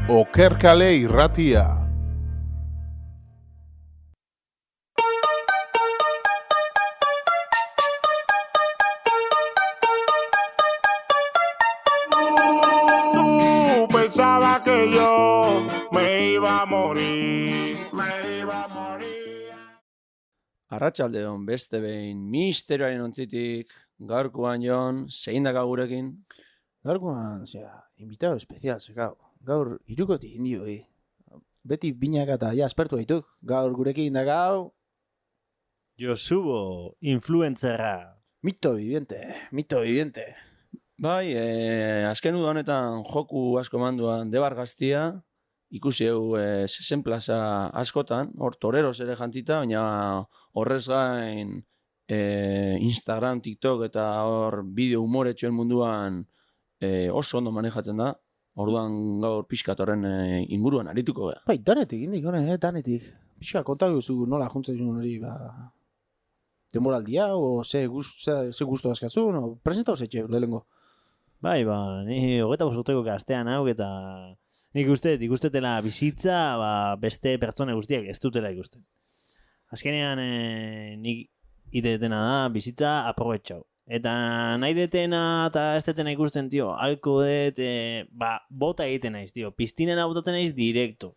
Okerkale irratia. Pensaba que yo me iba a morir, Arratsaldeon beste behin misterioaren ontzitik, gaurkoan Jon, zein daka gurekin? Gaurkoan, invitado especial, gaur irukoti indio, Beti binaka eta ja aspertu baituk. Gaur gurekin da gau, Josubo, influencerra. mito viviente. Bai, azken uda honetan joku asko manduan Debar Gaztia, ikusi egu 60 plaza askotan, hor toreros ere jantzita, baina horrez gain Instagram, TikTok eta hor bideo humoretxoen munduan oso ondo manejatzen da. Orduan gaur pixkat horren inguruan arituko gara. Bai, danetik, indik, danetik. Pixka kontatu zu nola juntzen zuen hori, demoraldia, o ze gustu askazun, o presentau zetxe, lehengo. Bai, ni 25 urteko gaztean hau eta nik ikustetela bizitza, beste pertsona guztiak ez dutela ikusten. Azkenean nik itetena da bizitza aprobetxau. Eta nahi detena eta ez detena ikusten, halko det, bota egiten naiz, piztinera botatzen naiz direkto.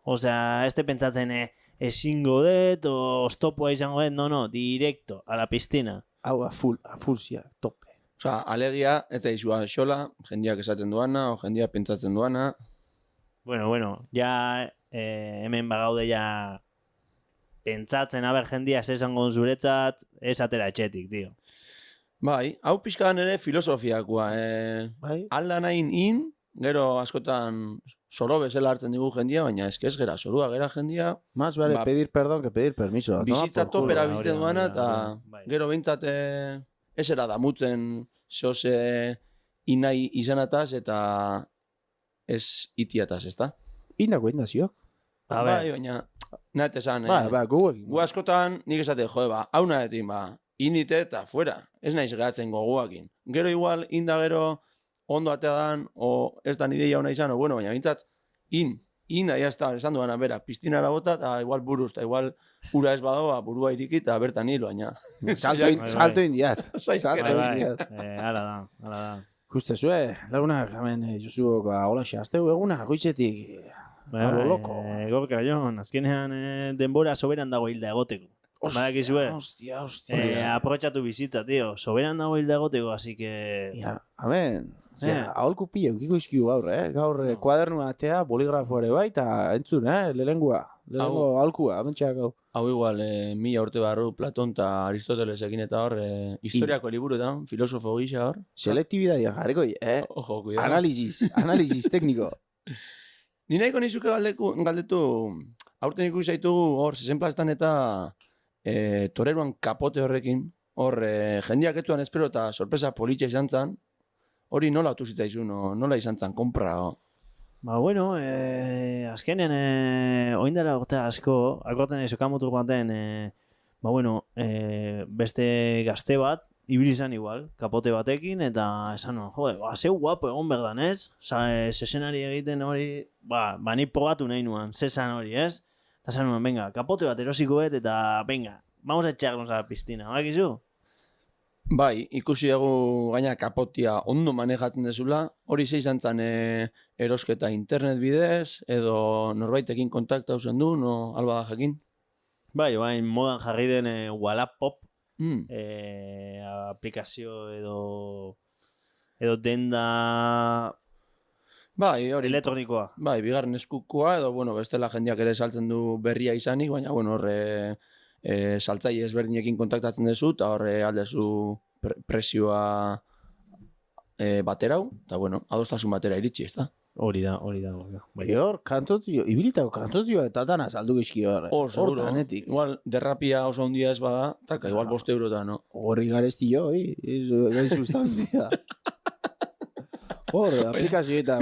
Osea, ez te pentsatzen ezingo det, o stopoa izango det, no, directo, a la piscina. Hau, a full tope. Osea, alegia, ez da izua xola, jendiak esaten duana, o jendiak pentsatzen duana. Bueno, ja hemen bagaude ja pentsatzen aber jendia esango zuretzat, ez atera etxetik, Bai, hau pixkan ere filosofiakoa. Bai? Alda nahin gero askotan zoro bezala hartzen digu jendia, baina ez gera zorua gera jendia. Más vale pedir perdón que pedir permiso. Bizitza topera bizten duana, eta bai. gero behintzat esera damutzen zehose inai izanataz eta ez itiataz, ezta? Indako ziok. Bai, baina nahet esan, gu askotan nik esate, hau nahetin, indite eta fuera, ez naiz geratzen gogoakin. Gero igual, inda gero ondo atea dan, o ez da nidea hona izan, baina bintzat, inda jazta, esan duana, bera, piztinara bota, eta igual buruz, eta igual ura ez badoa, burua iriki, eta bertan hil, baina. Salto indiat. Hala da. Juste zue, lagunak, hemen Josuok holaxe, azteu eguna, goitzetik, loko. Gorka, Jon, azkenean denbora soberan dago hilda egoteko. Badakizue, Hostia. aprobetxatu bizitza, soberan dago hilda egoteko, así que... Ja, amen. Aholku pila eukiko izkiu gaur, Gaur kuadernua atea, boligrafoare bai, eta entzun, lehengoa aholkua, amentxeak hau. Hau igual, 1000 urte barru Platon eta Aristotelesekin eta hor, historiako liburuetan, filosofo gisa hor. Selektibidadia jarriko, Ojo, cuidado. Analisis tekniko. Ni nahiko nizuke galdetu, aurten ikusi zaitugu hor, 60 plaztan eta toreruan kapote horrekin, hor, jendiak etzuan espero eta sorpresa politxe izan zan, hori nola atu zitaizun, nola izan zan, kompra, Bueno, azkenean, oindela urte asko, akorten ezokamutur baten, beste gazte bat, ibili izan igual, kapote batekin, eta esan, zeu guapo egon berdan, ez? Zesenari egiten hori, ni probatu nahi nuan, zesan hori, ez? Eta esan nuen, venga, kapote bat erosiko bet, eta venga, vamos a echarnos a la piscina, bakizu? Bai, ikusi dugu gaina kapotia ondo manejatzen dezula, hori ze izan zan erosketa internet bidez, edo norbaitekin kontaktau zen du, no alba da jakin? Bai, modan jarri den Wallapop, aplikazio edo denda bai, hori elektronikoa. Bai, bigarren eskukoa, edo bestela jendeak ere saltzen du berria izanik, baina horre saltzaile ezberdinekin kontaktatzen duzu, eta horre aldezu presioa baterau, eta adostasun batera iritsi, ez da? Hori da. Bai hor, ibilitako kantotioa eta dana saldu gizki hor. Hor tanetik. Igual, derrapia oso ondia ez bada, taka, igual 5 eurota, no? Horri garesti jo, gai sustantzia. Hor, aplikazio eta,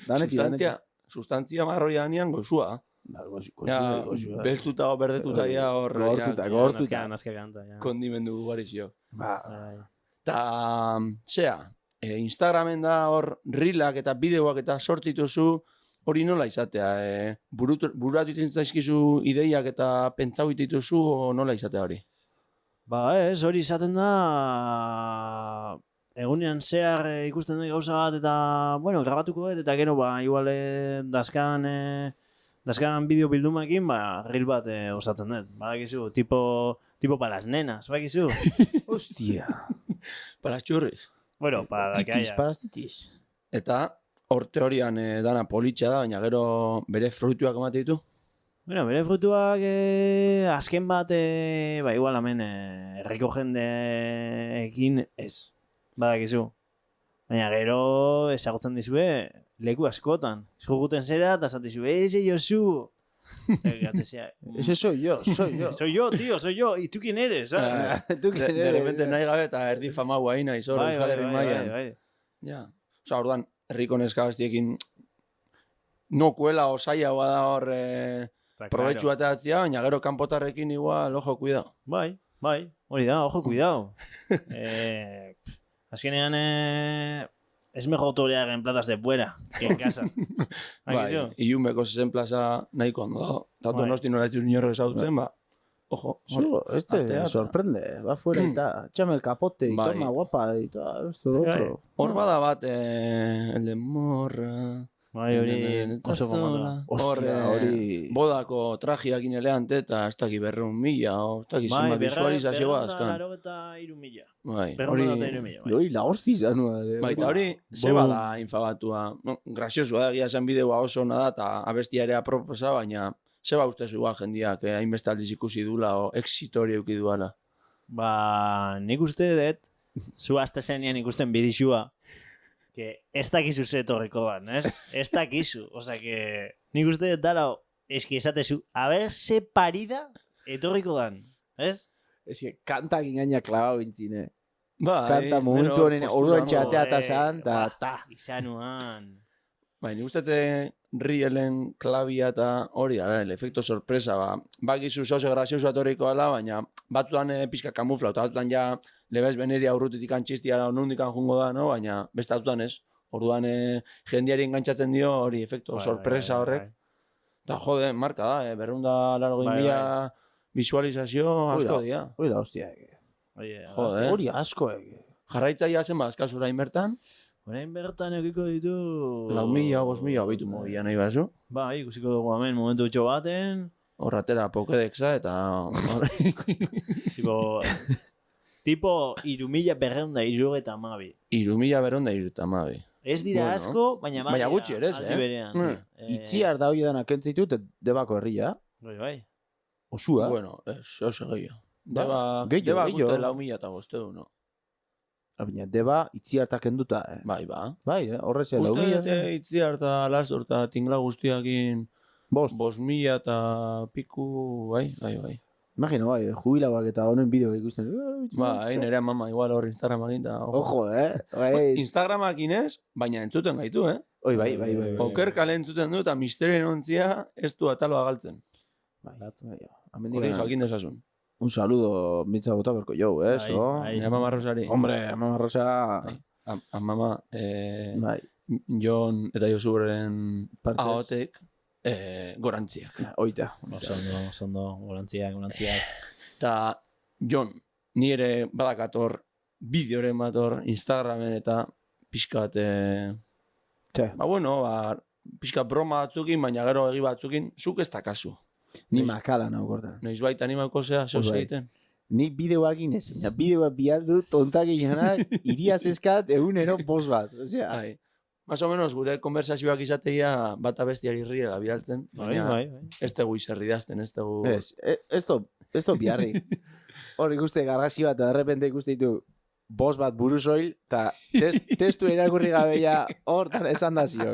danetik. Sustantzia marroia danean goizua. Beltuta o berdetuta ja hor. Gortuta. Nazka kanta. Kondimendu gugarizio. Ta, Instagramen da hor reelak eta bideoak eta sortzituzu, hori nola izatea? Buratu iten zaizkizu ideiak eta pentsau dituzu o nola izatea hori? Ba ez, hori izaten da egunean zehar ikusten dut gauza bat eta, bueno, grabatuko dut eta gero, ba, igual daskan bideo bildumakin, ba, reel bat osatzen dut. Badakizu, tipo para las nenas, badakizu? Hostia. Para txurriz. Bueno, para que haya. Para titis. Eta hor teorian dana politxa da, baina gero bere fruituak emate ditu? Bueno, bere frutuak azken bat, ba, igual hemen herriko jendeekin ez. Badakizu. Baina gero ezagutzen dizue leku askotan. Zuguten zera eta esaten dizue, ese Josu. Ese soy yo. Soy yo, tío, soy yo. ¿Y tú quién eres? ¿Sabes? ¿Tú quién De eres? repente nahi gabe eta erdi famau hain nahi zor, Euskal Herri mailan. Bai. Ja. Osa, orduan, herriko neska bestiekin no kuela osaia da hor probetxu bateatzia, baina gero kanpotarrekin igual, ojo, cuidado. Bai. Hori da, ojo, cuidado. Azkenean, es mejor torear en plazas de fuera que en casa. Bai, ilunbeko 60 plaza nahiko ondo dago. Da Donosti nola ez inorrek ezagutzen, ba, ojo. Sorprende, va fuera y tal. Échame el capote y toma guapa y todo esto, lo otro. Hor bada bat, el de morra... Bai, hori oso famosa. Ostia, hori... Bodako trajiakin eleante eta ez daki 200.000, o ez daki zenba visualizazioa azkan. Bai, hori... Hori la hosti zanua. Bai, eta hori, zeba da infabatua. Graziosua da, egia zen bideoa oso ona da, eta abestia ere aproposa, baina zeba ustez igual jendiak, hainbeste aldiz ikusi dula, o exitori euki duala. Ba, nik uste dut, zu azte zenean ikusten bidixua, que ez dakizu ze etorriko dan, ez? Ez dakizu, oza, que nik uste dut dala, eski esatezu, a ver, ze parida etorriko dan, ez? Ez que kanta gingaina klabau bintzine. Bai, Kanta momentu honen orduan txatea eta zan, eta... Izanuan. Bai, nik uste rielen klabia eta hori, el efecto sorpresa, ba. Bakizu zauze graziosu atorriko ala, baina batzutan pixka kamufla, eta batzutan ja lebez beneri aurrutetik antxistia nondikan jungo da, no? Baina beste batzutan ez. Orduan jendiari engantzatzen dio hori efecto sorpresa horrek. Eta jode, marka da, 280.000 visualizazio asko dia. Hori da, hostia. Jode, hori asko. Jarraitzaia zen ba, eskaz orain bertan. Orain bertan eukiko ditu... 4.000, 5.000, abitu mogia nahi bazu. Bai, ikusiko dugu hemen momentu utxo baten. Horratera Pokédexa eta... Tipo 3.232. 3.232. Ez dira asko, baina gutxi ere ez, Itziar da hori danak entzitut, debako herria. Bai. Osua. Bueno, oso gehiago. Deba gehiago. 4.000 eta bostedu, no? Baina deba itziartak enduta, Bai, ba. Bai, horrez lau Uste mila. dute itziarta, lastor eta tingla guztiakin... 5.000 eta piku, bai. Imagino, bai, jubilauak eta honen bideo ikusten. Bai, nire mama igual hor Instagramakin da. Ojo, Instagramakin ez, baina entzuten gaitu, Oi, bai. Oker kale entzuten du eta misterioen ontzia ez du ataloa galtzen. Bai, hori jakin dezasun. Un saludo, mitza bota berko jau, Bai, Mama Rosari. Hombre, Mama Rosa... Mama, Jon eta Josuren ahotek gorantziak. Oita. Osondo, gorantziak. Eta Jon, ni ere badakator bideoren bator Instagramen eta pixkat... Ba, bueno, pixkat broma batzukin, baina gero egi batzukin, zuk ez dakazu. Ni makala nago gordan. Noiz baita animauko zea, zeus egiten? Ni bideoak inez, bideoa bialdu tontak izana, iriaz eskat egunero bost bat. Osea, más o menos gure konversazioak izateia bata bestiari riela bialtzen. Bai. Ez tegu izerridazten, ez tegu... Ez to biarri. Hor ikuste garrasi bat, eta derrepente ikuste ditu bost bat buruzoil, eta testu erakurri gabeia hor dana esan dazio.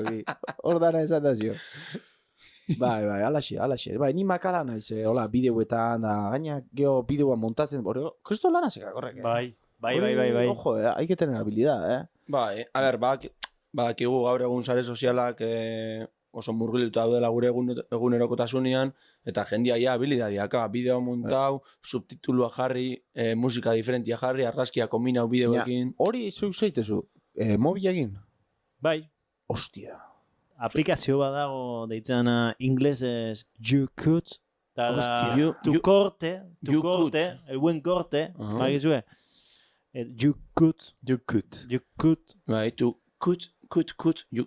Bai, alaxe. Bai, ni makala naiz, hola, bideoetan, da, gaina, geho bideoa montatzen, kristo lana zeka, korrek. Bai. Ojo, hay que tener habilidad, Bai, a ber, badakigu gaur egun sare sozialak oso murgilduta daudela gure egunerokotasunean, eta jendia ja habilidadiaka, bideo montau, subtitulua jarri, musika diferentia jarri, argazkia kombinau bideoekin. Hori zuk zeitezu, mobilekin? Bai. Ostia. aplikazio bat dago deitzana inglesez you could, Hostia, tu corte, you could. el buen corte, Aha. bagizue, you could, Bai, tu kut, you,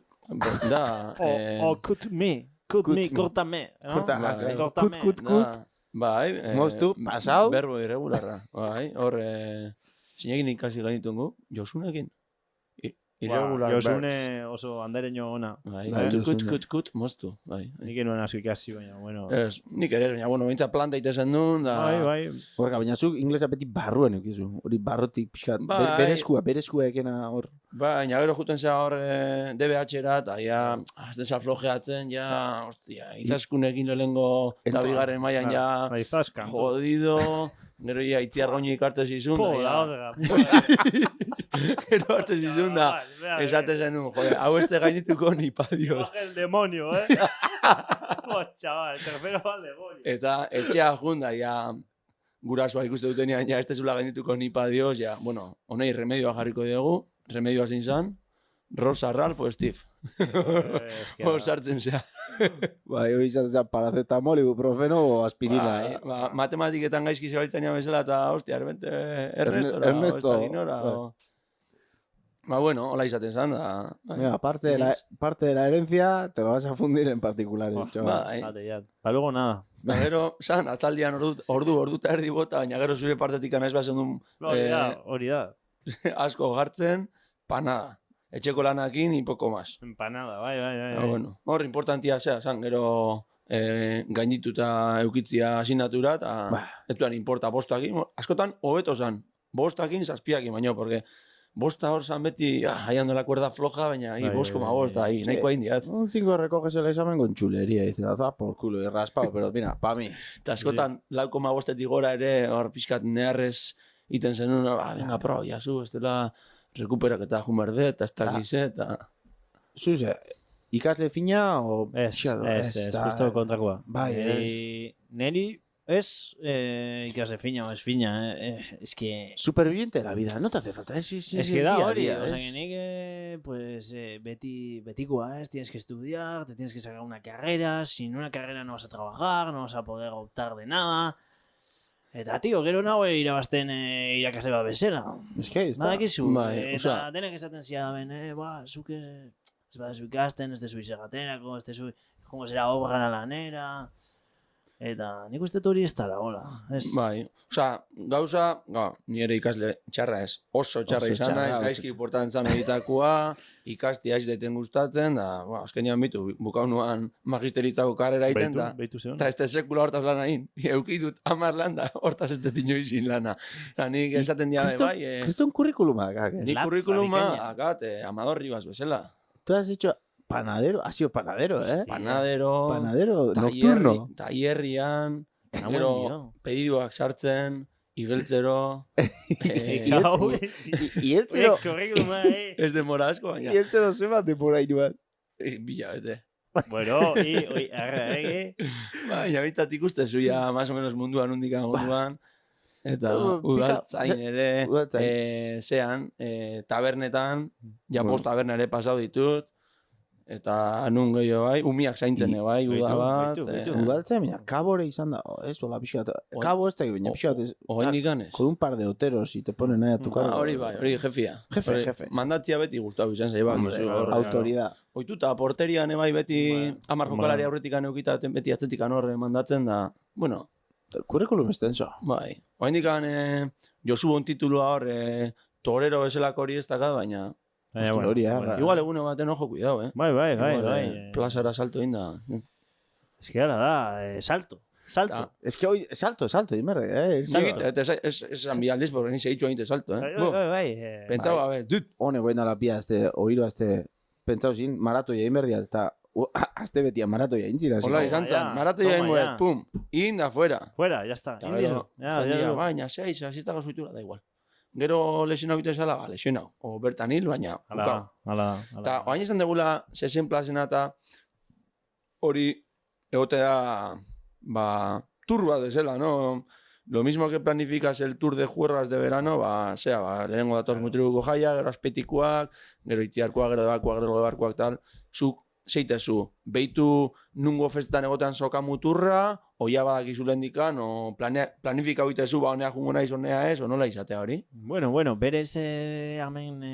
da, o could me, cortame, no? Corta, Cortame. kut. da, bai, Moztu, pasau. Berbo irregularra, bai, hor, zinekin ikasi genitungu, Josunekin, irregular Josune oso andereño ona. Bai, Bai, kut, moztu, bai. Nik enuen asko ikasi, baina, bueno. Ez, nik ere, baina, bueno, bintza planta itezen duen, da... Bai. Horreka, baina zuk inglesa beti barruan eukizu. Hori barrotik pixkat. Bai. Bereskua ekena hor. Baina gero juten zea hor DBH-era, eta ja, azten flojeatzen, ja, hostia, izaskunekin lehengo eta bigarren mailan ja, Bai, zaskan. jodido, gero ja, itziar goñi ikarte zizun, Po, da, la ja, gero arte zizun, da, esate zenun, jode, hau este gainituko ni pa Dios. Baja el demonio, Oh, chaval, tercero va el demonio. Eta etxea junda, ja, gurasoa ikuste dutenean, ja, este zula gainituko ni pa Dios, ja, bueno, honei remedioa jarriko dugu, remedioa zin zan, Rosa, Ralph o Steve. Hor sartzen zea. Bai, hori izatea paracetamol, ibuprofeno o aspirina. Ba, matematiketan gaizki zebaltzen bezala eta, hostia, Ernestora, Ernesto. o ez dakit nora, o... Ba, bueno, hola izaten zan, da... Mira, parte de la herencia te lo vas a fundir en particulares, chaval. Bai, Vale, ya. Para luego nada. ba, gero, zan, atzaldian ordu eta erdi bota, baina gero zure partetik anaiz bazen duen Hori da. asko gartzen, panada. Etxeko lanakin y poco más. Empanada, bai. Ba, bueno, hor, importantia zea, zan, gero gaindituta eukitzia asignatura, eta ez duan importa bostakin, askotan hobeto zan, bostakin, zazpiakin, baino, porque bosta hor zan beti, ahí ando la cuerda floja, baina ahí 5,5, ahí, nahiko hain diat. Un 5 recoges el examen con chulería, dice, ah, por culo, y raspado, pero mira, pa mí. Eta askotan, 4,5 gora ere, hor pixkat neharrez iten zenun, venga, pro, jasu, ez dela rekuperaketa jumerde, eta ez dakize, eta... Zuze, ikasle fina, o... Ez, justo kontrakoa. Bai, Neri, ez ikasle fina o ez fina, es que... Superviviente de la vida, no te hace falta, es que da día a hori, día, o sea, es- que nik, pues, betikoa, tienes que estudiar, te tienes que sacar una carrera, sin una carrera no vas a trabajar, no vas a poder optar de nada. Eta, tío, gero nago irabazten irakasle bat bezala. Es que ahí está. Badakizu, Bai, eta osea- denek esaten zidaben, zuke ez badazu ikasten, ez dezu izegaterako, ez dezu jongo zera obran lanera. Eta nik uste hori ez dala, hola. Ez. Bai, osea, gauza, ni ere ikasle txarra ez, oso txarra Oso izan txarra, naiz, oso gaizki portantzan egitakoa, ikastia ez daiten gustatzen, da, azkenean bitu, bukaunuan magisteritzako karrera egiten, da, Beitu zeon. eta ez da sekula hortaz lana egin, eukidut 10 lan da, hortaz ez dut inoizin lana. Da, nik esaten diabe, bai, Kriston kurrikuluma, kake. nik Latza, kurrikuluma, bikaina. akat, Amador Ribas bezala. Tú has dicho panadero, has sido panadero, ¿eh? Panadero, Panadero nocturno. Taierrian, buen gero lío. pediduak sartzen, igeltzero, Gau, Y él se lo... Korrikuluma, ez demora asko, baina. Y él se lo sema de por ahí, igual. Bila bete. Bueno, arre, Baina bintzat ikuste zuia, más o menos munduan, undikan munduan. Eta udaltzain ere, Udaltzain. zean, tabernetan, ja bost taberna ere pasau ditut. Eta nun gehiago bai, umiak zaintzen bai, uda bat. beitu. Udaltza, mira, kabore izan da, eso, la pixat. Cabo este, baina pixat. Oaindik ganez. Con un par de oteros y te ponen ahí a tu cargo. Hori bai, hori jefia. Jefe, Hori, jefe. Mandatzia beti gustau izan zaiba. Hombre, claro. Autoridad. Oituta, porterian ebai beti, Bai. 10 jokalari aurretikan eukita, beti atzetikan horre mandatzen da. Bueno, Curriculum extenso. bai. Oaindik Josu bon titulua hor, torero bezalako hori ez dakat, baina... Baina, Hostia, hori, arra. Igual egune baten ojo, cuidado, Bai, Igual, plazara salto inda. Es que ala da, salto. Ta, Es que hoy, salto, y merde, Salto. Ez ambialdiz, porque ni se dicho hain salto, Bai. Pentsaba, dut. Hone goena la pia, oiro, pentsau zin, maratoia inberdia, eta azte betia maratoia intzira. Hola, Toma izan ya, zan, maratoia toma ingoet, ya. pum, inda, fuera. Fuera, ya está. Eta Indizo. gero, jendia, baina, 6, asistako zuitura, da igual. Gero lesionau bite zala, lesionau. O bertan hil, baina, bukau. Ala. Eta oain izan degula, 6 plazena eta hori egotea, turba desela, no? Lo mismo que planificas el tour de juergas de verano, lehengo datoz mutribuko jaia, gero aspetikoak, gero itziarkoak, gero debakoak, gero debarkoak, tal. Zuk zeitezu, beitu nungo festetan egotean soka muturra, oia badakizu lehendikan, o planifika hoitezu, ba, honea jungo naiz, honea ez, o nola izatea hori? Bueno, berez hemen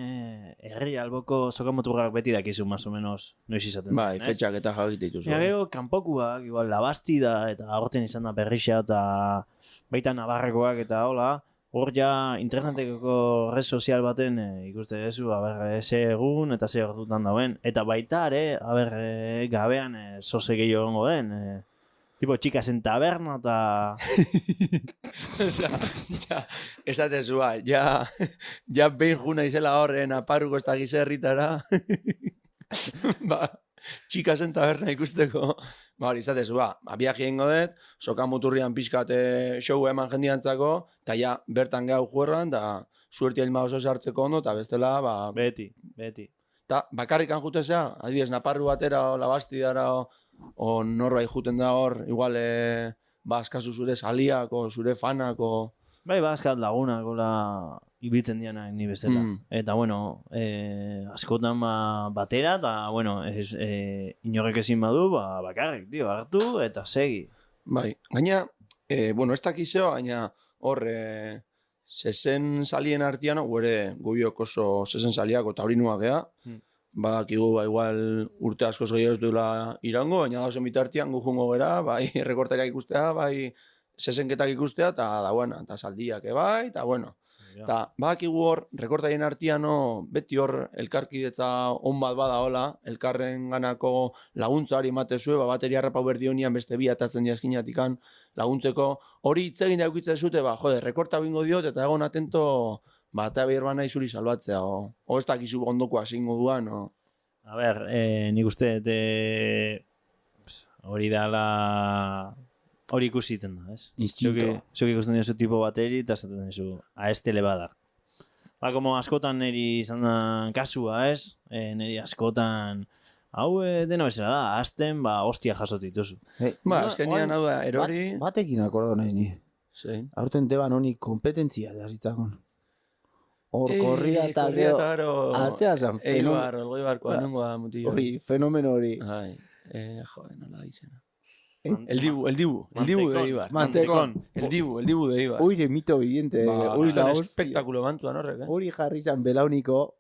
herri alboko sokamuturrak beti dakizu, más o menos, noiz izaten. Bai, fetxak eta jakite dituzu. Ja, gero, kanpokuak, igual, Labastida, eta agorten izan da Berrixa, eta baita Navarrekoak, eta hola, hor ja interneteko red sozial baten ikuste dezu, ze egun eta ze ordutan dauen. Eta baita ere, gabean zoze gehiago gongo den. Tipo, chicas en taberna eta... Esatezu, ja behin juna izela horren aparuko ez da gizerritara. Ba, chicas en taberna ikusteko. Ba, hori, izatezu, biaje egingo dut, soka muturrian pixkat show eman jendiantzako, eta ja, bertan gau juerran, da suerti elma oso sartzeko ondo, eta bestela, ba... Beti. Eta bakarrikan jutezea, adibidez, Naparru batera, o Labastidara, o norbait juten da hor, igual, askazu zure saliak, o zure fanak, o... Bai, askat lagunak, gola, ibiltzen dianak ni bezala. Eta, bueno, askotan batera, eta, bueno, inorrek ezin badu, bakarrik, hartu, eta segi. Bai, gaina, bueno, ez dakizeo, gaina, hor, zezen salien artian, guere gubiok oso zezen saliak, eta hori nuak gea, badakigu, igual, urte askoz gehiago ez duela irango, baina dauzen bitartian gu jungo gera, bai, rekortariak ikustea, bai, zezenketak ikustea, eta da, bueno, eta saldiak ebai, eta, bueno, eta badakigu hor, rekortarien artian, beti hor, elkarkidetza on bat bada hola, elkarren ganako laguntzari ematezue, bateria harrapau berdi honian beste bi atatzen jaskinatikan laguntzeko, hori itzegin daukitze zute, jode, rekorta bingo diot, eta egon atento, eta behir bana izuri salbatzea, o ez dakizu ondoko asingo duan, o... A ber, nik uste, hori dala... Hori ikusiten da, ez? Instinto. Zuk ikusten duzu tipo bateri, eta esaten duzu, aestele badar. Ba, como askotan niri izan da kasua, ez? Niri askotan, hau dena bezala da, azten, hostia jasotituzu. Ba, azkenian hau da, erori... Batekin akordo naiz ni. Zein? Aurten deban honi kompetentzia jazitzakon. Hor korria eta gero... Atea zan fenomeno. Elgoibarkoa nengoa mutillo. Hori, fenomeno hori. Ai, jode, nola izena. El dibu de Ibar. Mantecón. El dibu de Ibar. Oire, mito viviente. Hori da espectáculo mantuan horrek, Hori jarri zan belauniko,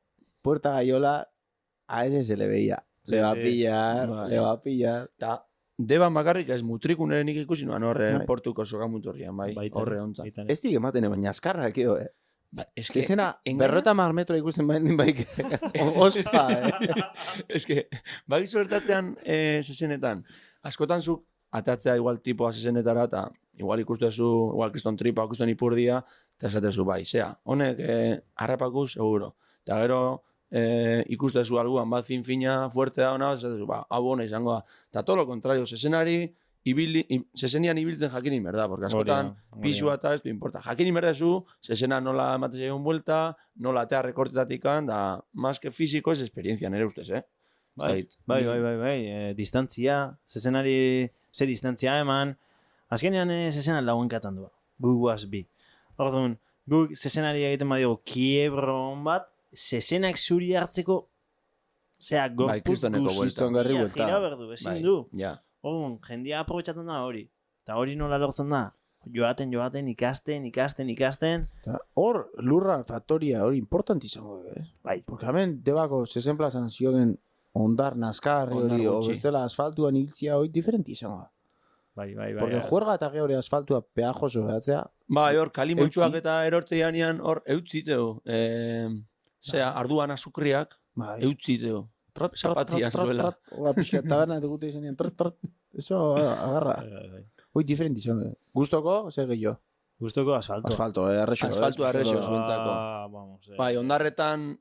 puerta gaiola, a ese se le veía. Le va a pillar. Ta, deban bakarrik ez mutrikunerenik ikusi nuan horre portuko sokamuturrian, bai, horre ontzan. Ez dik ematen baina askarra, edo, Es que esena, berrota metro ikusten bain baik. Ospa, Es que, bai suertatzean zezenetan, askotan zuk atatzea igual tipoa zezenetara, eta igual ikustezu, igual kriston tripa, kriston ipurdia, eta esatezu bai, zea, honek harrapakuz, seguro. Eta gero ikustezu alguan bat fin-fina, fuerte da hona, esatezu, hau hona izango da. Eta todo lo contrario, zezenian ibiltzen jakinin berda, porque askotan pixua eta ez du importa. Jakinin berdezu, zezena nola ematez egon buelta, nola atea rekortetatikan, da, más que físico, es experiencia, nire ustez, Bai, distantzia, zezenari ze distantzia eman, azkenean zezenan lauenkatan du, guaz bi. Orduan, guk zezenari egiten badigu kiebron bat, zezenak zuri hartzeko, zera, gorpuz guztia gira berdu, ezin du. Orduan, jendia aprobetxatzen da hori, eta hori nola lortzen da, joaten, ikasten. Hor, lurra, faktoria, hori importanti izango, Bai. Porque hemen debako zezen plazan ziogen ondar nazkar hori, o bestela asfaltuan hiltzia hori diferenti izango da. Bai. Porque juerga eta geure asfaltua peajoso behatzea. Bai, hor, kalimotxuak eta erortzeianian hor eutziteo. Zea, arduan azukriak eutziteo. Zapatia zuela. Hora pixka taberna egute izanean. Eso agarra. Hoi diferenti izango. Gustoko, ze gehiago? Gustoko asfalto. Asfaltua arrexo zuentzako. Bai, ondarretan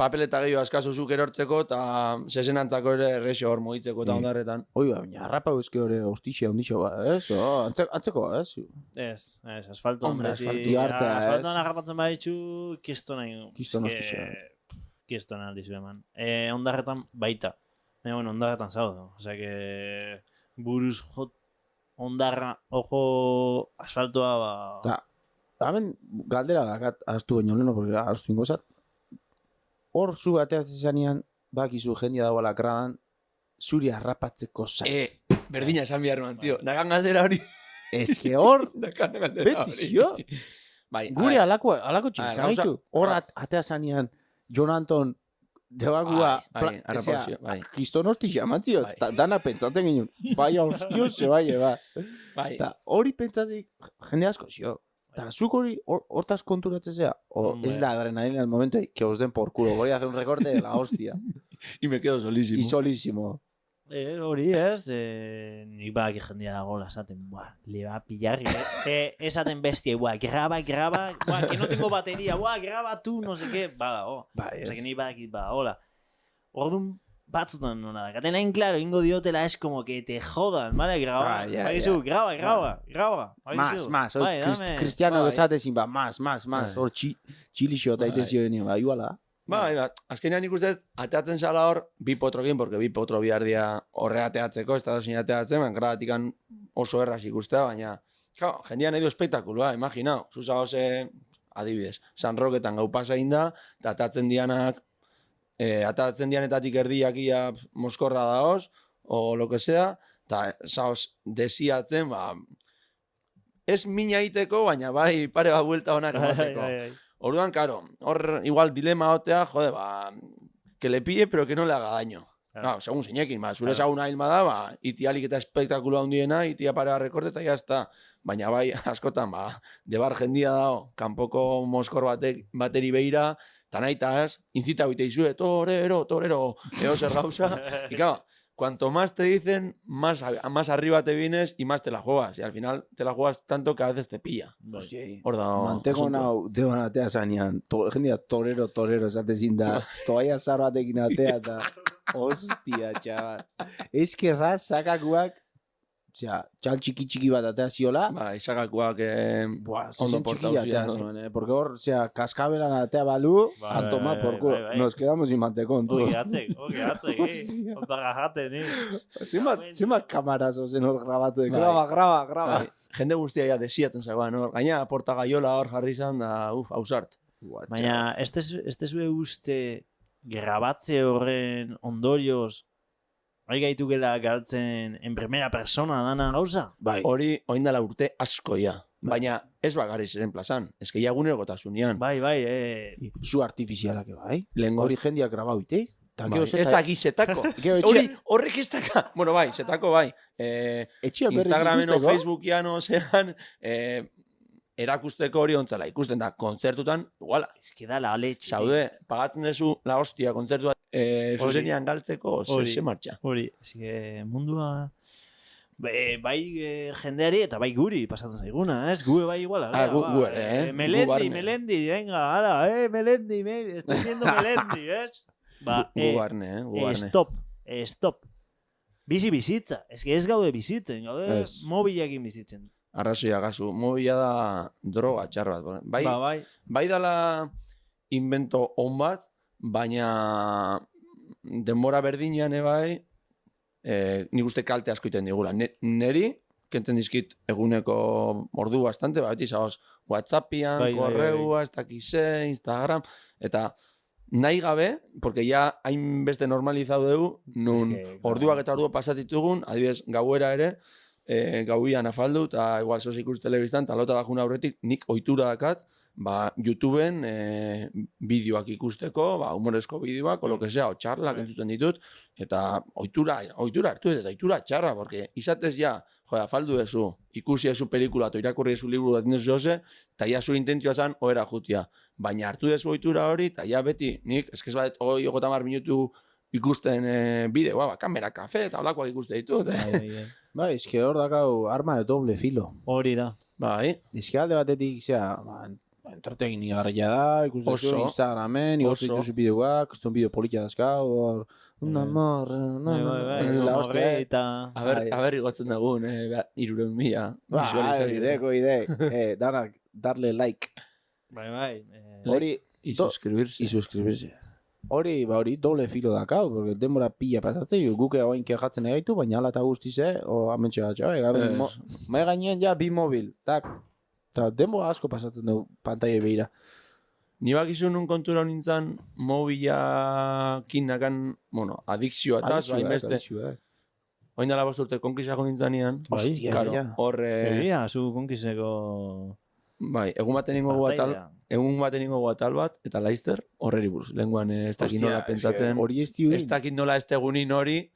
papeleta gehiago askazuzuk erortzeko eta zezenantzako ere errexo hor moitzeko eta ondarretan. Hoi, baina harrapa euske hori hostixia ondixo ba, antzeko, Ez, asfaltoan. Hombre, asfaltua hartzea, Asfaltoan harrapatzen baditzu, kiston hostixia. Kiston aldizu eman. Ondarretan baita. Bueno, ondarretan zaudo. Osea que buruz jot ondarra, ojo, asfaltoa ba... Hemen galdera dakat astu baino leno, porque astu ingozat. Hor zu ateatzen zanean, bakizu jendia dagoela kradan, zuri harrapatzeko zai. Berdina esan behar man, tio. Nagan galdera hori. Ez que hor, Nagan galdera hori. beti zio. Bai, Gure a alako txik gauza- zagaitu. Hor atea zanean, Jon Anton, debakua, bai, harrapauzio, bai. kiston hosti xamantzio, Bai. dana pentsatzen ginen, bai hostio ze bai, eba. Bai, Eta hori pentsatik, jende asko zio. Eta zuk hori hortaz konturatzen zea, o Hombre. es la adrenalina del momento que os den por culo, voy a hacer un recorte de la hostia. y me quedo solísimo. Y solísimo. Hori ez, nik badaki jendea dagoela esaten, le va a pillar, esaten bestia, graba, que no tengo batería, graba tú, no sé qué, badago. Bai, Osea, que nik badakit badagoela. Orduan batzutan nona da, katen hain claro, ingo diotela es como que te jodan, ¿vale? Graba, ya, bagizu, graba. Más, Bai, hor dame. Cristiano Bai. esatezin, más, hor txilixo eta ite zioen, bai, iguala. Bai, azkenean ikusten ateatzen zala hor, bi potrokin, porque bi potro bihar dia horre ateatzeko, ez da dozin ateatzen, grabatikan oso erraz ikustea, baina, claro, jendean nahi du espektakuloa, imaginau, zuza goze, adibidez, San Roketan gau pasa inda, eta atatzen dianetatik erdiak ia moskorra daoz, o lo que sea, eta zaoz desiatzen, ez mina iteko, baina bai pare bat buelta honak emateko. Orduan, karo, hor igual dilema hotea, jode, que le pille, pero que no le haga daño. Claro, segun zeinekin, zure saguna hilma da, iti alik eta espektakulo handiena, itia pare rekorte eta jazta. Baina bai, askotan, debar jendia dao, kanpoko moskor bateri beira, eta nahi eta ez, incita bite izue, torero, eo zer gauza. Y claro, cuanto más te dicen, más arriba te vienes y más te la juegas. Y al final te la juegas tanto que a veces te pilla. Hostia, Hor da, manteko nau, deban atea zanean, jendea torero, esatezin da, toaia zar batekin atea, eta, hostia, txabal. Ez que raz, sakakuak, osea, txal txiki bat atea ziola, Izagakoak ondo ondo portau txiki atea ziren. zuen, porque hor, osea, kaskabelan atea balu, Bai, a tomar bai, por culo. bai, bai. Nos quedamos sin mantekon, tú. Ogeatzek, Hostia. Otaga jaten, Zenbat kamarazo zen hor grabatzen, Bai. graba. Bai, jende guztia ja desiatzen zagoan hor. Gaina porta gaiola hor jarri izan da, ausart. Baina, ez zue uste grabatze horren ondorioz hori gaitukela galtzen en primera persona dana gauza? Bai. Hori oindala urte asko ja. Baina ez bagarri ziren plazan. Ez que ja egunerokotasunean. Bai, Zu artifizialak, bai. Lehengo Hori jendeak grabauite. bai. Ez da gizetako. Hori horrek ez daka. Bueno, bai, zetako bai. Instagramen o Facebookian o zean, erakusteko hori ontzala. Ikusten da, kontzertutan, iguala. Ez que da la leche. Zaude, pagatzen dezu la hostia kontzertua zuzenian galtzeko, ze martxa. Hori, ez que mundua... Bai jendeari eta bai guri pasatzen zaiguna, ez? Gue bai iguala. Gu ere, Melendi, venga, ara, Melendi, estoy viendo Melendi, ez? Gu barne. Stop. Bizitza. Ez que ez gaude bizitzen, gaude mobilekin bizitzen. Arrazoia gazu, mobila da droga txar bat. Bai dala invento on bat, baina denbora berdinean bai, nik uste kalte asko iten digula. Neri, kenten dizkit eguneko ordu bastante, beti zagoz WhatsAppian, korreua, ez dakize, Instagram, eta nahi gabe, porque ja hainbeste normalizau dugu, nun orduak eta ordu pasatitugun, adibidez gauera ere, gauian afaldu, eta igual sos ikus telebistan, eta lotara juna aurretik, nik ohitura dakat, YouTubeen bideoak ikusteko, humorezko bideoak, o lo que sea, o txarlak entzuten ditut, eta ohitura hartu eta ohitura txarra, porque izatez ja, joda, faldu dezu, ikusi dezu pelikula, eta irakurri dezu liburu bat indezu zoze, eta ja zure intentzioa zan, oera jutia. Baina hartu dezu ohitura hori, eta ja beti, nik, eskez bat, 30 minutu ikusten bideoa, kamera, kafe, eta olakoak ikuste ditut. Bai, eske hor dakau arma de doble filo. Hori da. Bai. Eske alde batetik, zera, entretegin igarria da, ikusten Instagramen, ikusten dituzu bideoak, kuston bideo politia dazkau, un amor, la hostia. A ver, igotzen dagoen, 300.000 visualizazio. Ide, danak, darle like. Bai. Hori, y suscribirse. Hori, doble filo dakau, porque denbora pila pasatzen, guke hauain kejatzen egaitu, baina ala eta guztize, amentxe gatxa, mai gainean ja bi mobil, tak, eta denbora asko pasatzen dugu pantaia behira. Ni bakizu nun kontura nintzen mobilakin nakan, adikzioa eta bain beste. Oin dala bosturte konkisako nintzanean. Hostia, Claro, ja. hor... Egia, zu konkiseko... Bai, egun baten ingo atal bat, eta Leicester horreri buruz. Lenguan ez dakit nola pentsatzen, Hori ez diuen. ez dakit nola ez tegunin hori,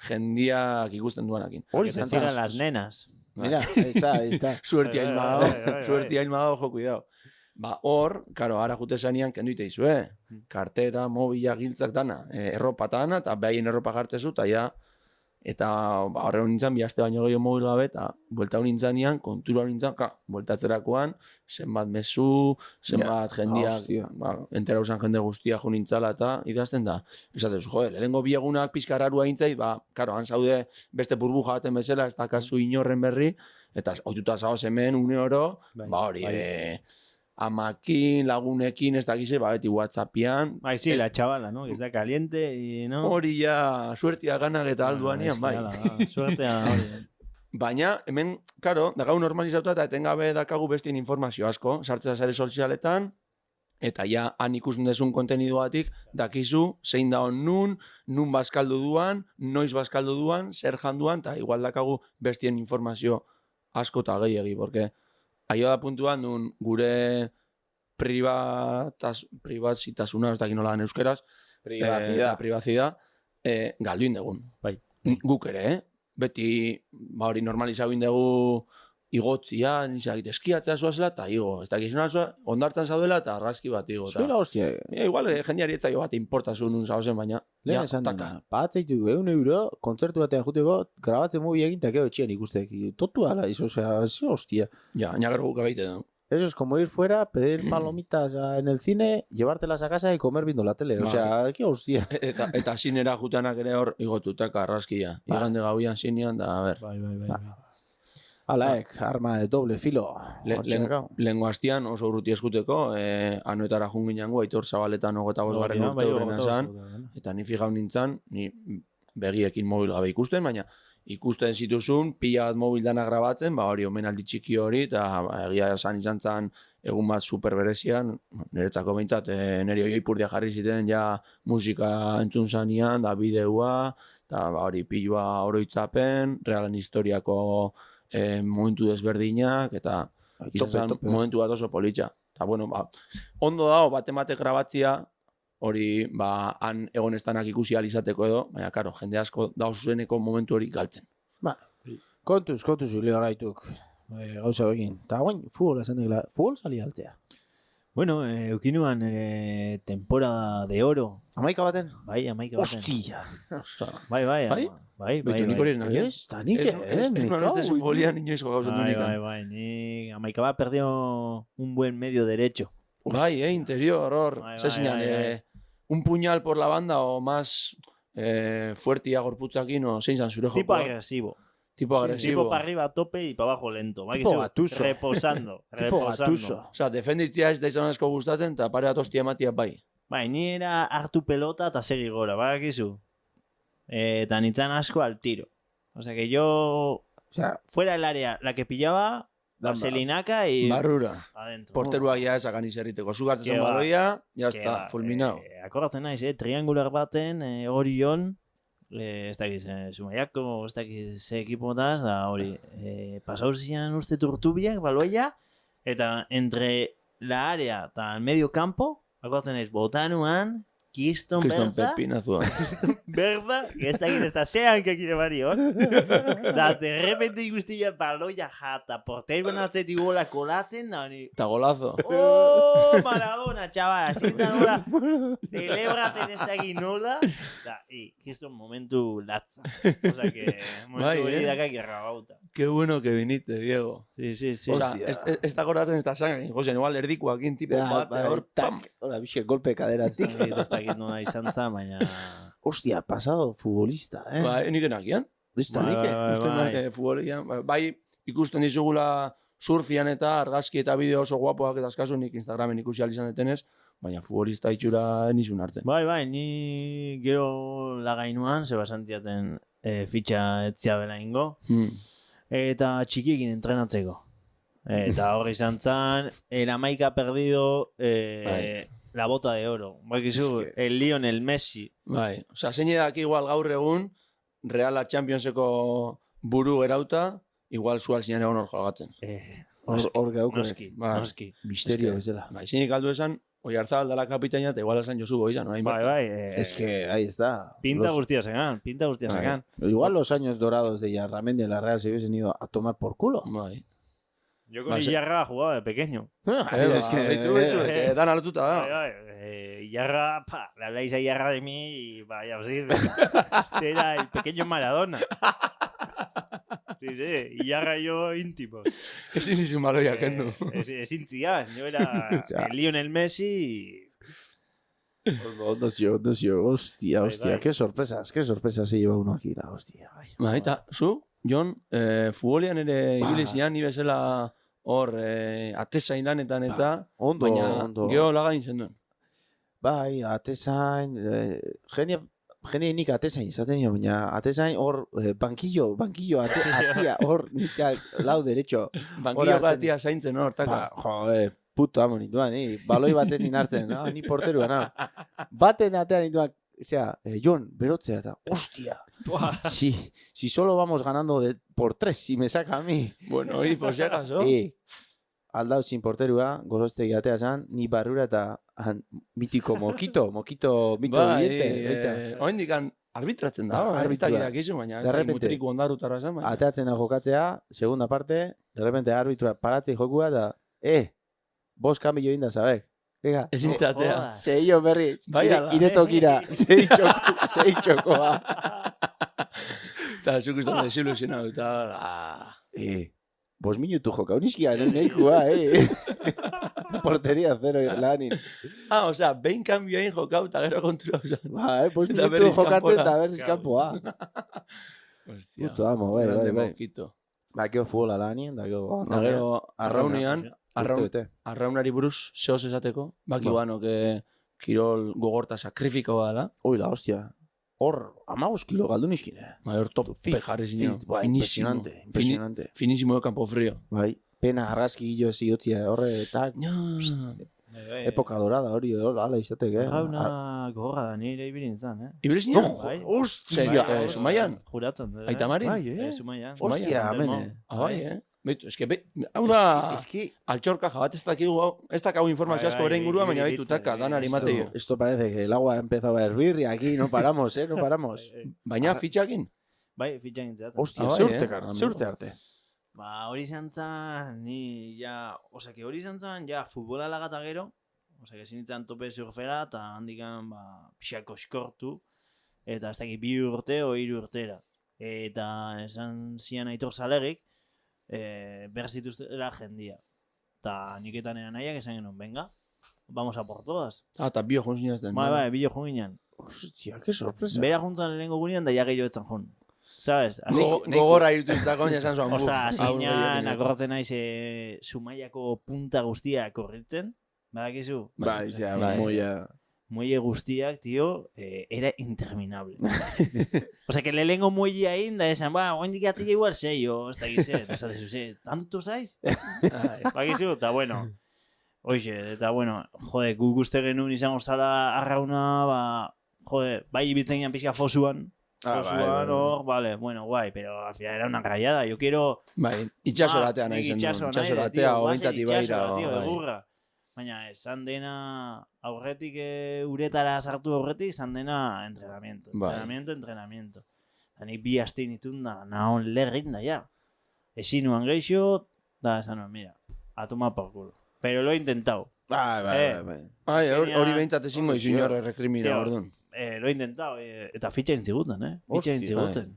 jendiak ikusten duanakin. Hori Que te sigan las nenas. Mira, ahí está. Suerti hain Bai, badago, jo, cuidado. Ba, hor, karo, ara jute zanean kenduite izue. Kartera, mobila, giltzak dana, erropa dana, eta behaien erropa jartzezu, eta ja, eta horre nintzen, bihazte baino gehiago mobil gabe, eta buelta nintzanean, kontura nintzen, bueltatzerakoan, zenbat mezu, zenbat jendiak, entera usan jende guztia jo nintzala, eta idazten da. Esatezu, jode, lehenengo biegunak pizkararua intzait, karo, han zaude beste burbuja baten bezala, ez dakazu inorren berri, eta ohituta zaoz hemen, une oro, hori, amakin, lagunekin, ez dakize, beti WhatsAppian. Bai, sí, la chavala, ¿no? Que está caliente y, ¿no? Hori ja, suertia ganak eta alduanian, bai. Suertea, hori. Baina, hemen, karo, dakagu normalizatuta eta etengabe dakagu bestien informazio asko, sartzea sare sozialetan, eta ja, han ikusten desun konteniduatik, dakizu, zein da hon nun bazkaldu duan, noiz bazkaldu duan, zer janduan, eta igual dakagu bestien informazio asko eta gehiagi, porque aio da puntuan duen gure privazitasuna, ez dakit nola den euskeraz, privacidad, galduin dugun. Bai. Guk ere, beti hori normalizau dugu igotzia, nizakit eskiatzea zuazela, eta igo, ez dakizuna ondartzan zaudela, eta argazki bat igo. Zuela, hostia. Igual, jendeari etzaio bat importazu nun zauzen, baina, Lehen esan dena, batzaitu €1, kontzertu batean juteko, grabatzen mobi egin, eta gero etxean ikustek. Totu ala, eso, hostia. Ja, gero guk abeite da. Eso es como ir fuera, pedir palomitas en el cine, llevártelas a casa y comer viendo la tele. O sea, qué hostia. Eta zinera jutanak ere hor igotutaka argazkia. Igande gauian zinean, da, a ber. Bai. Alaek, arma de doble filo. Lehengo hastian oso urruti eskuteko, anoetara junginango, Aitor Zabaletan 25. urte horren esan, eta ni fijau nintzen, ni begiekin mobil gabe ikusten, baina ikusten zituzun, pila bat mobil dana grabatzen, hori omenaldi txiki hori, eta egia esan izan zen egun bat superberezian, niretzako behintzat, nire oioipurdia jarri ziten ja musika entzun zanean, da bideoa, eta hori pilua oroitzapen, realen historiako momentu desberdinak, eta izan momentu bat oso politxa. Eta bueno, ondo dago batemate grabatzia, hori han egon estanak ikusi alizateko edo, baina karo, jende asko dauzueneko momentu hori galtzen. Kontuz, Julio Araituk. Gauza egin. Eta guain, futbol esan dela. Futbol sali altzea. Bueno, eukinuan temporada de oro. Amaika baten? Bai, amaika baten. Hostia. Bai. Nik hori ez nahi. Ez, da nik ez nolazte folian inoizko gauzan dunik. Bai, ni amaika bat perdió un buen medio derecho. Bai, interior, hor. Un puñal por la banda o más fuerte y agorputzakin o zein zan zure joko. Tipo agresivo. Tipo agresivo. Tipo para arriba a tope y para abajo lento. Tipo Gattuso. Reposando. Tipo Gattuso. O sea, defenditzia ez da izan asko gustatzen, eta pare bat hostia ematia bai. Bai, ni era hartu pelota eta segi gora, badakizu. Eta nintzen asko al tiro. O sea que yo, fuera del área, la que pillaba, vaselinaca y barrura. Adentro. Porterua ya esakan izerriteko. Zugartzen baloia, ya está, fulminado. Akordatzen naiz, triangular baten, Orion, ez dakiz, Zumaiako, ez dakiz ze ekipotaz, da hori, pasauzian uste turtubiak, baloia, eta entre la área eta el medio campo, akordatzen naiz, botanuan, Kiston Pepinazuan. Berda, que ez dakit ez da zean kekire barion. Da, de repente ikustia baloia jata, porteroen atzetik gola kolatzen, da honi... Eta golazo. Oh, Maradona, chaval, zintan nola, celebratzen ez dakit nola, da, Kiston momentu latza. O sea que, momentu hori dakak irrabauta. Qué bueno que viniste, Diego. Sí. O sea, ez da goratzen ez da zangakin, Jose, igual erdikoakin tipo bat, hor, pam. Hola, bixe, golpe kaderatik. Ez dakit nola izan za, baina... Hostia, pasado futbolista, Bai, nik enakian. Futbolian. Bai, ikusten dizugula surfian eta argazki eta bideo oso guapoak eta askazu nik Instagramen ikusi izan detenez, baina futbolista itxura nizun hartzen. Bai, ni gero lagainuan, zeba santiaten fitxa etzia bela ingo, eta txikiekin entrenatzeko. Eta hor izan zan, el Amaika perdido la bota de oro. Bakizu, el Lionel Messi. Bai, osea, zein edaki igual gaur egun, Reala Championseko buru gerauta, igual zual zinean egon hor jogatzen. Hor gauko. Noski. Misterio bezala. Bai, zeinik aldu esan, Oiarzabal dela kapitaina, eta igual esan Josu Boizan, no? Bai. Es que ahí está. Pinta guztia segan. Igual los años dorados de Yarramendi en la Real se hubiesen ido a tomar por culo. Bai. Yo con Iyarra jugaba de pequeño. Es que... Dan alotuta da. Iyarra, le habláis a Iyarra de mí y vaya, os dice. Este era el pequeño Maradona. Sí, Iyarra y yo íntimos. Ezin izun baloia, kendu. Es intzian, yo era el Lionel Messi y... No sé, hostia, qué sorpresas se lleva uno aquí, la hostia. Bai, eta, zu, Jon, futbolian ere ibili zian, ni bezala hor atezain lanetan eta, baina geho lagain zenduen. Bai, atezain, jende nik atezain izaten jo, baina atezain hor banquillo, atia, hor nika lau derecho. Banquillo atia zaintzen hor, taka. Joder, puto amo nituan, baloi batez ninartzen, ni porterua, baten atean nituan, Jon, berotzea eta, hostia, si solo vamos ganando por 3, si me saca a mí. Bueno, y por si acaso. Aldau sin porterua, Gorostegi atea zan, ni barrura eta mitiko mokito diente. Oen dikan arbitratzen da, arbitragiak izu, baina ez da mutriku ondarutara zan. Ateatzen jokatzea, segunda parte, de repente arbitra paratzei jokua eta, bos kambio inda zabek. Ezintzatea. Seio berriz, iretokira, sei txokoa. Eta zuk ustan desilusionatu, eta... 5 minutu joka, uniskia, nahikoa, Porteria 0 lanin. Osea, behin kambioain jokau eta gero kontura usan. 5 minutu jokatzen eta berriz kanpoa. Hostia. Puto amo, bai. Ba, gero futbola lanien, da gero... Da gero, arraunean, arraunari buruz, zehoz esateko, baki guano, kirol gogorta sakrifikoa da. Oi, la hostia. Hor, 15 kilo galdu nizkine. Bai, hor tope jarri zinen. Impresionante. Finísimo de campo frío. Bai, pena arraski gillo zigotzia, horre, tak. Época dorada hori, ala izateke. Gauna gogorra da, nire ibirin zan, Ibili zinen? Hostia. Sumaian? Juratzen. Aitamari? Sumaian. Hostia, amene. Bai, Beitu, eske, hau da, altxorka jabat ez dakigu, ez dakau informazio asko bere ingurua, baina baitu taka, danari mateio. Esto parece que el agua ha empezado a hervir y aquí no paramos, no paramos. Baina fitxakin? Bai, fitxakin zeaten. Hostia, zeurte arte. Ba, hori izan zan, hori izan zan, futbola lagata gero, ezin nintzen tope surfera, eta handikan, pixako eskortu, eta ez dakit 2 urte o 3 urtera. Eta esan zian Aitor Zalegik, behar zituztela jendia. Eta niketan eran nahiak esan genuen, venga, vamos a por todas. Eta bio jun zinazten. Bai, bio jun ginen. Hostia, qué sorpresa. Bera juntzan lehenko gunean, da ja gehiago etzan jun. ¿Sabes? Gogorra irutuztako, esan zuan bu. Osa, zinean, akorratzen naiz, Zumaiako punta guztia korritzen, badakizu? Bai, moia... Muelle guztiak, tío, era interminable. O sea, que le lengo muelle ahí, da esan, oendik atzile igual 6, o ez da gize, eta esatezu, ¿tanto zaiz? Bakizu, eta bueno, oixe, eta bueno, jode, guk uste genuen izango zala arrauna, jode, bai ibiltzen gian pixka fosuan, hor, vale, bueno, guai, pero al final era una rayada, yo quiero... Bai, itxasoratea nahi zen duen, itxasoratea, ointati baira, baina, esan dena aurretik uretara sartu aurretik, esan dena entrenamiento. Eta nik 2 aste nitun da, nahon lerrin da, ja. Ezin nuan geixo, da, esan nuen, mira, a tomar por culo. Pero lo he intentado. Bai. Hori behintzat ezingo izin horre rekrimina, orduan. Lo he intentado, eta fitxa intziguten, Fitxa intziguten.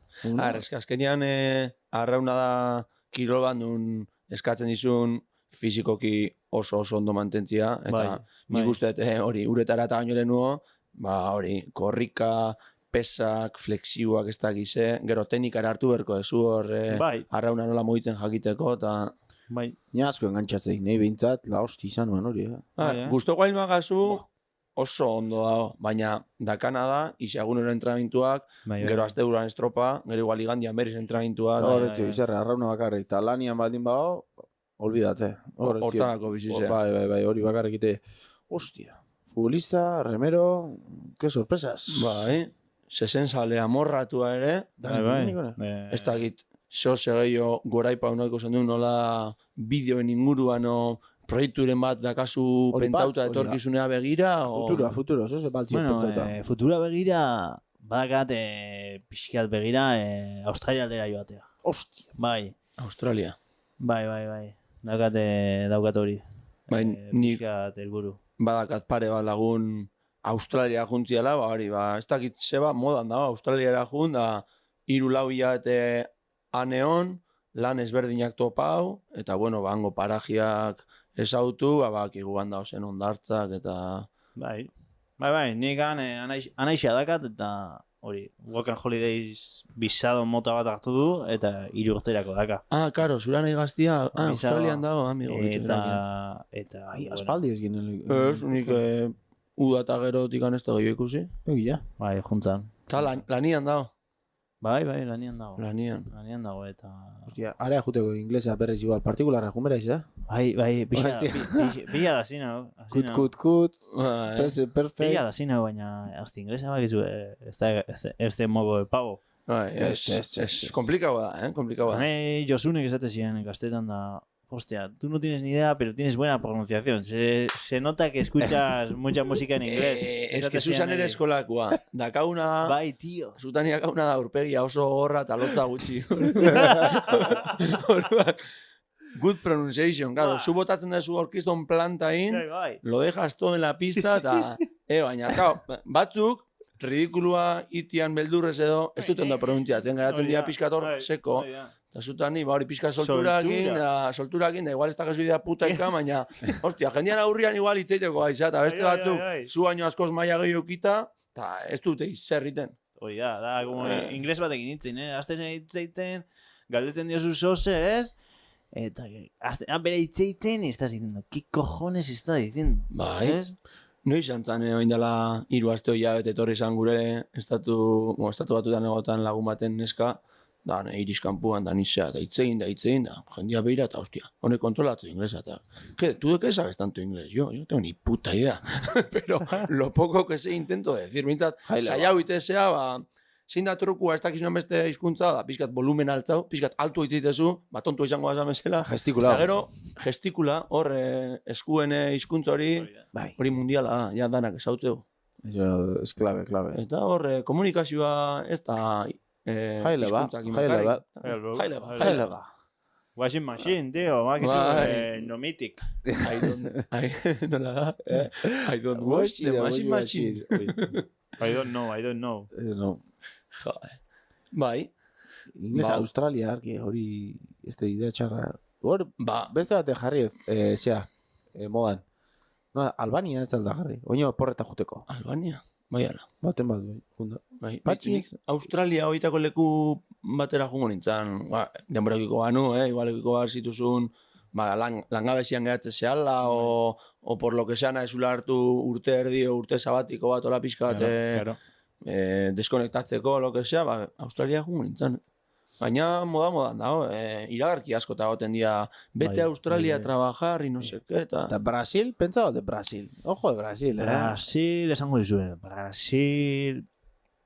Azkenean, arrauna da kirol bandun eskatzen dizun fizikoki oso ondo mantentzia, eta nik uste hori uretara eta baino lehenuo, hori korrika, pesak, flexioak ez da gize, gero teknikara hartu berko ezu hor arrauna nola moitzen jakiteko, eta... Bai. Ni asko engantzatzei, nahi behintzat, la hosti izan nuen hori, Gusto guain magazu oso ondo dago, baina dakana da, isagunero entrenamentuak, gero azte duran estropa, gero igual igandian berriz entrenamentuak. Horretio, izarra, arrauna bakarrik, eta lanian baldin bago, olvidate. Hortarako bizitzea. Bai, hori bakarrik ite. Hostia, futbolista, remero, que sorpresas. Bai, sale amorratua ere, ez dakit, zehose gehiago goraipa unako zen du, nola bideoen inguruan proiekturen bat dakazu pentsauta etorkizunea begira? Futuro, zoze baltzik pentsauta. Futura begira, badakat pixkat begira Australia aldera joatea. Hostia. Bai. Australia. Bai. Daukat hori. Bai, nik pixkat helburu. Badakat pare bat lagun Australia juntziala, ez dakit zeba modan dago, Australiara junt, da 3-4 hilabete aneon, lan ezberdinak topau, eta bueno, hango parajiak ezautu, bakigu handau zen ondartzak, eta... Bai, nik anaixa dakat, eta hori, Walk and Holidays bizado mota bat hartu du, eta 3 urterako daka. Karo, zura nahi gaztia, Australian dago, amigo. Eta... aspaldi ez ginen. Ez, nik uda eta gerotik anezta gehiago ikusi. Egia. Bai, juntzan. Eta lanian dago. Bai, lanian dago. Lanian dago, eta... Hostia, area juteko inglesa berriz igual, partikularra jumereiz, Bai, bila da zina. Kut, perfect. Bila da zina, baina hasta inglesa bakizu, ez de mogo de pavo. Es komplikau da, komplikau da. Josunek esate ziren gaztetan da, hostia, tú no tienes ni idea, pero tienes buena pronunciación. Se nota que escuchas mucha música en inglés. Es que Susan ere eskolakua. Dakauna... Bai, tío. Zutani dakauna da urpegia oso gorra eta lotza gutxi. Good pronunciation, claro. Zu botatzen da zu orkeston plantain, lo dejas todo en la pista, eta... baina, claro, batzuk, ridikulua itian beldurrez edo, ez duten da pronuntziatzen, geratzen dira pixkator seko. Eta zutani, hori pixka solturakin, da igual ez da gezu idea putaika, baina, hostia, jendean aurrian igual itzeiteko gaiza, eta beste batzuk, zu baino askoz maia gehiokita, eta ez dute izerriten. Hori da, como ingles batekin itzin, azten itzeiten, galdetzen diozu zose, ez? Eta, bere itzeiten, estás diciendo, ¿qué cojones está diciendo? Bai, noiz antzan, oin dela 3 aste hoia bete etorri izan gure estatu batutan egotan lagun baten neska, da, iriskampuan, da, nizea, da, itzein, da, jendia behira, eta, hostia, honek kontrolatu inglesa, eta, ¿tú de qué sabes tanto inglés? Yo tengo ni puta idea, pero lo poco que sé intento decir, bintzat, zaiau itezea, zein da trukua ez dakizunan beste hizkuntza, da, pixkat volumen altzau, pixkat altu itzeitezu, tontu izango da mesela, gestikula. Eta gero, gestikula, hor, eskuen hizkuntza hori mundiala, ja danak ezautzeu. Ez klabe. Eta hor, komunikazioa ez da... High level. Washing machine, tío. Nomitic. I don't wash the washing machine. I don't know. Joder. Bai. Inglesa, Australia, hori, ez da idea txarra. Hor, beste bate jarri, modan. Albania ez da jarri. Oino porreta juteko. Albania? Bai, ala. Baten bat, junda. Bai, Australia horietako leku batera jungo nintzen. Denborekiko banu, igual ekiko behar zituzun, langabezian gehatze zehala, o por lo que sean ezula hartu urte erdi o urte sabatiko bat ola pixka bat deskonektatzeko, lo que sea, Australia jungo nintzen. Baina modan dago, iragarki asko eta goten dira, bete a Australia a trabajar y no sé qué, eta... Eta Brasil, pentsado de Brasil. Ojo de Brasil, Brasil, esango dizue, Brasil...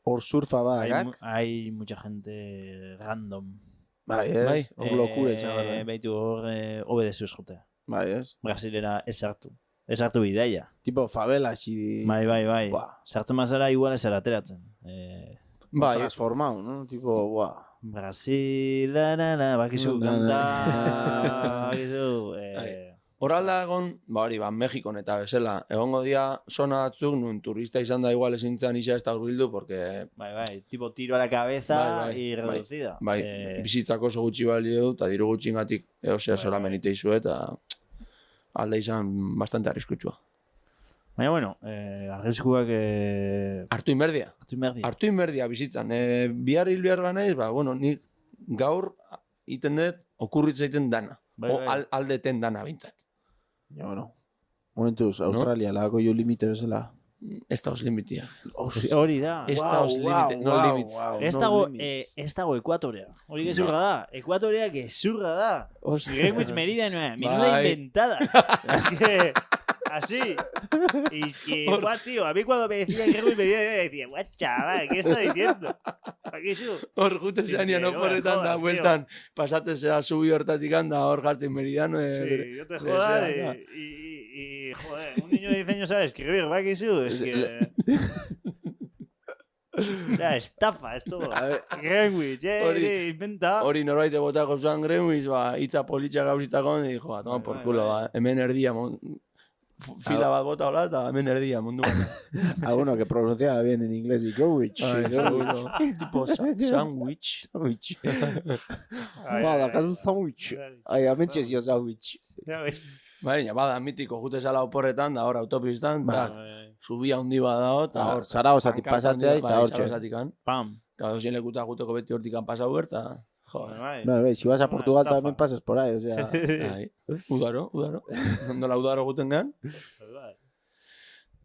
Hor surfa badakak. Hay mucha gente random. Bai, hor lokura izan. Baitu hor obedezuz jotea. Bai, ez? Brasilera ez hartu bidaia. Tipo favela, si... Bai. Sartzen mazara igual ez ateratzen. Bai. Transformau, no? Tipo, Brasil, bakizu kanta, bakizu... Horralda egon, Mexikon eta bezala, egongo dia zona batzuk, nun turista izan da igual ezintzen isa ez da urbildu, porque... Bai, tipo tiro a la cabeza y reducida. Bai, bizitzako oso gutxi balio du, eta diru gutxingatik eosea zora menite izu, eta alde izan bastante arriskutsua. Baina, bueno, arriskuak... Hartu inberdia bizitzan. Bihar hil behar ganaiz, nik gaur iten dut okurritzaiten dana. Aldeten dana bintzat. Ja, bueno. Momentuz, Australia, lagako jo limite bezala. Estados limitiak. Hori da. Estados limite, no limits. Ez dago Ekuatorea. Hori gezurra da. Ekuatorea gezurra da. Greenwich Merida no, menuda inventada. Es que... Así. Y que, tío, a mí cuando me decía Greenwich Merida decía, guau, chaval, ¿qué está diciendo? Aquí su. Hor jute zeanian oporretan da, bueltan, pasatzen zera subi hortatik handa, hor jartzen Meridiano. Sí, yo te jodas y, joder, un niño de 10 años sabe escribir, ¿va que su? Es que... La estafa, es todo. Greenwich, inventa. Hori norbait botako zuan Greenwich, hitza politxa gauzitako, y dijo, toma por culo, hemen erdia, fila bat bota hola, eta hemen erdia mundu. Uno que pronunciaba bien en inglés y Greenwich. Tipo sandwich. Bada, kasu sandwich. Hemen txezio sandwich. Baina, bada, mitiko jute zala oporretan, da hor autopistan, eta subia hundi badao, eta hor... Zaragozatik pasatzea, eta hor txe. Pam. Cada dos lekuta guteko beti hortikan pasau berta. Joder. No, si vas a Portugal también pasas por ahí, o sea... Udaro. Nola udaro guten gehan.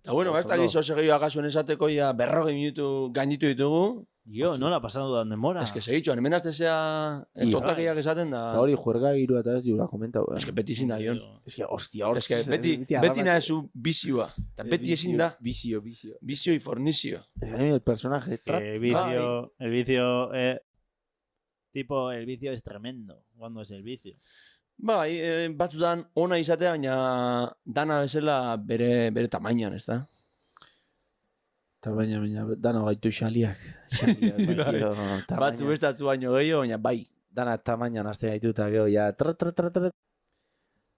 Eta bueno, ez da gizo segio agasuen esateko, ya 40 minutu gainitu ditugu. Jo, nola pasando dan demora. Ez que segitxo, hemen aztezea tontakiak esaten da... Eta hori juerga giru eta ez diura komentau. Ez que beti ezin da, Jon. Ez que, hostia, hor... Ez que beti nahezu bizioa. Eta beti ezin da. Bizio. Bizio y fornizio. El personaje... El vicio... Tipo, el vicio es tremendo. Cuando es el vicio. Bai, batzutan ona izatea, baina dana bezala bere tamainan, ez da? Eta baina dana gaitu xaliak. Batzu bestatzu baino gehiago, baina bai. Dana tamainan azte gaitu eta geho, ja...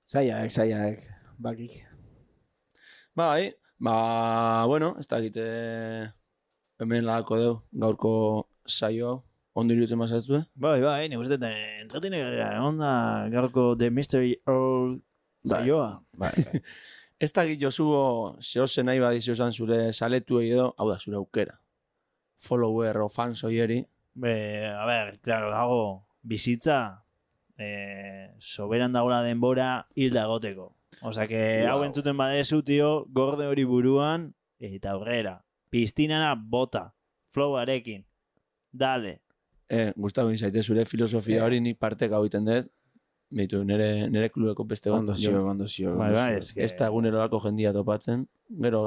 Zaiak, bakik. Bai, bueno, ez da egite hemen lagako deu, gaurko saio, ondo irutzen mazatzu, Bai, nik uste entretenegarria, onda gaurko The Mystery Earl saioa. Bai. Ez da egit Josuo zehozen nahi badizio zan zure saletu edo, hau da, zure aukera. Follower o fans oieri. A ver, claro, dago bizitza soberan dagoela denbora hilda goteko. Osa que hau entzuten badezu, tio, gorde hori buruan eta aurrera. Piztinara bota, flowarekin. Dale. Gustavo izaite zure filosofia hori nik parte gauten dut. Beitu, nire klubeko beste bat. Ondo zio. Bai, eske... Ez da egunerolako jendia topatzen. Gero,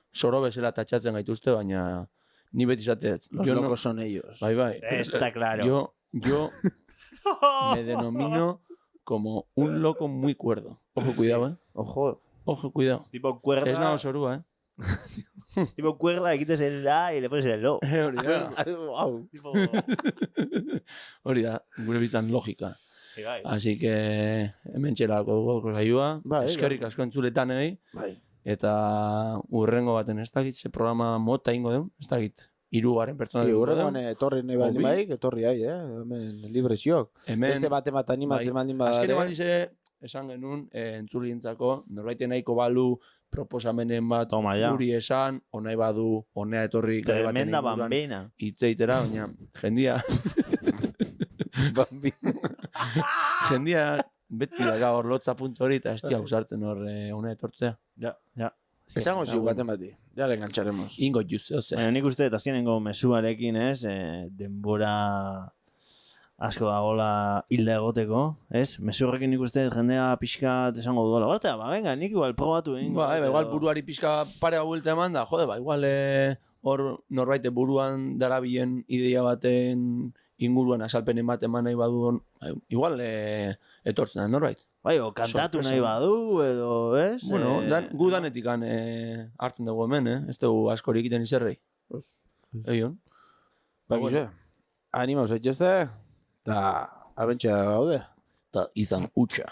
soro bezala tatxatzen gaituzte, baina ni beti izateet. Los locos son ellos. Bai. Está claro. Yo me denomino como un loco muy cuerdo. Ojo, cuidado, Ojo, cuidado. Tipo cuerda... Ez nago zorua, Tipo cuerda, le quitas el la y le pones el lo. Hori da, gure biztan logika. Así que hemen txerako dugu gaioa. Eskerrik asko entzuletan egin. Eta urrengo baten ez dakit, ze programa mota ingo den, ez dakit. 3 pertsona dugu. Urrengoan etorri nahi baldin baik, etorri hai, hemen libre ziok. Beste bate bat animatzen baldin badare. Azken eman dize, esan genuen, entzulientzako, norbaite nahiko balu, proposamenen bat guri esan, onai badu, onea etorri gai baten tremenda bambina. Itzeitera, baina jendia... jendia beti daga hor lotza punto hori eta ez dia usartzen hor onea etortzea. Ja. Esango ziu baten bati, ya le engancharemos. Ingo juzeo ze. Nik uste, eta azkenengo mesuarekin, denbora asko dagoela hilda egoteko, mesu horrekin nik uste jendea pixka esango duela. Horta, venga, nik igual probatu egin. Igual buruari pixka pare buelta eman da, jode, igual hor norbaite buruan darabilen ideia baten inguruan asalpenen bat eman nahi badu, igual etortzen da norbait. O kantatu nahi badu, edo, ez? Bueno, gu danetik hartzen dugu hemen, ez dugu askorik egiten izerrei. Eion. Bakizu, animauz etxezte, eta abentsa gaude. Eta izan utxa.